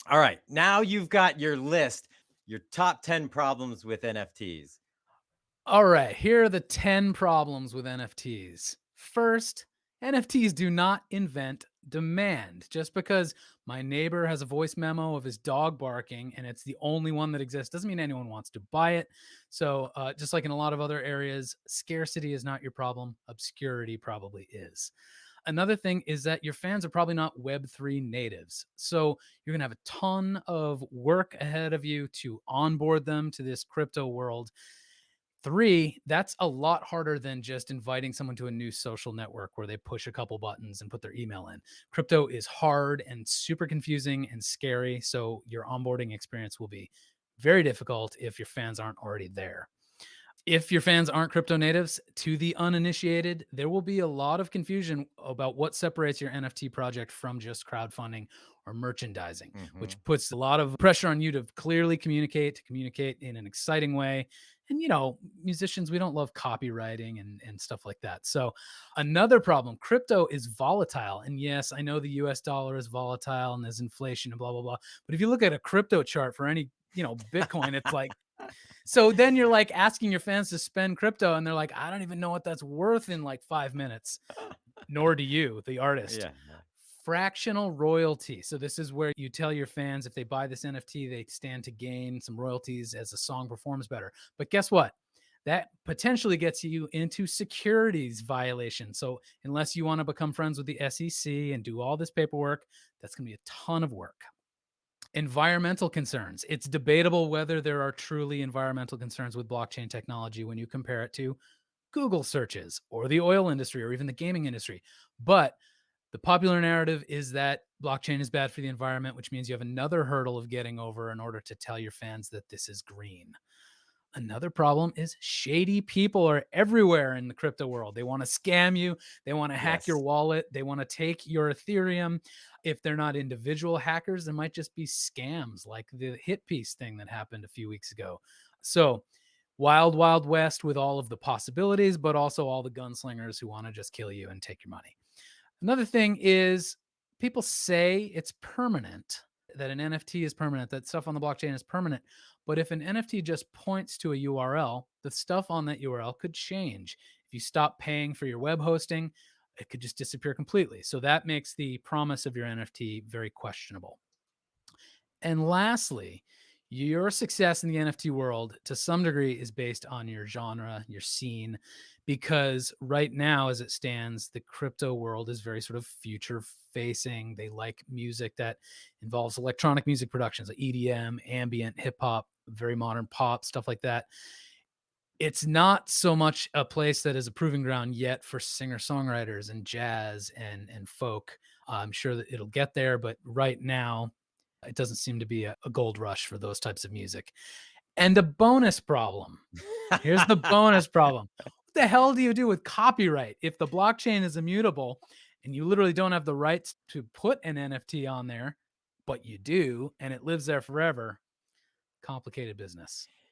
All right. Now you've got your list, your top 10 problems with NFTs. All right, here are the 10 problems with NFTs. First, NFTs do not invent demand. Just because my neighbor has a voice memo of his dog barking and it's the only one that exists doesn't mean anyone wants to buy it. So, just like in a lot of other areas, scarcity is not your problem, obscurity probably is. Another thing is that your fans are probably not Web3 natives. So, you're going to have a ton of work ahead of you to onboard them to this crypto world. Three, that's a lot harder than just inviting someone to a new social network where they push a couple buttons and put their email in. Crypto is hard and super confusing and scary. So your onboarding experience will be very difficult if your fans aren't already there. If your fans aren't crypto natives, to the uninitiated, there will be a lot of confusion about what separates your NFT project from just crowdfunding or merchandising, Mhm. which puts a lot of pressure on you to clearly communicate, to communicate in an exciting way. And, musicians, we don't love copywriting and stuff like that. So, another problem, crypto is volatile. And yes, I know the US dollar is volatile and there's inflation and blah, blah, blah. But if you look at a crypto chart for any, Bitcoin, it's like, so then you're like asking your fans to spend crypto, and they're like, I don't even know what that's worth in like 5 minutes, nor do you, the artist. Yeah. Fractional royalty. So, this is where you tell your fans if they buy this NFT, they stand to gain some royalties as the song performs better. But guess what? That potentially gets you into securities violation. So, unless you want to become friends with the SEC and do all this paperwork, that's going to be a ton of work. Environmental concerns. It's debatable whether there are truly environmental concerns with blockchain technology when you compare it to Google searches or the oil industry or even the gaming industry. But the popular narrative is that blockchain is bad for the environment, which means you have another hurdle of getting over in order to tell your fans that this is green. Another problem is shady people are everywhere in the crypto world. They want to scam you. They want to hack your Yes. wallet. They want to take your Ethereum. If they're not individual hackers, there might just be scams like the hit piece thing that happened a few weeks ago. So, wild, wild west with all of the possibilities, but also all the gunslingers who want to just kill you and take your money. Another thing is people say it's permanent, that an NFT is permanent, that stuff on the blockchain is permanent. But if an NFT just points to a URL, the stuff on that URL could change. If you stop paying for your web hosting, it could just disappear completely. So that makes the promise of your NFT very questionable. And lastly, your success in the NFT world to some degree is based on your genre, your scene, because right now, as it stands, the crypto world is very sort of future facing. They like music that involves electronic music productions, like EDM, ambient, hip hop, very modern pop, stuff like that. It's not so much a place that is a proving ground yet for singer songwriters and jazz and folk. I'm sure that it'll get there, but right now, it doesn't seem to be a gold rush for those types of music. And the bonus problem. Here's the bonus problem. What the hell do you do with copyright if the blockchain is immutable and you literally don't have the rights to put an NFT on there, but you do, and it lives there forever? Complicated business.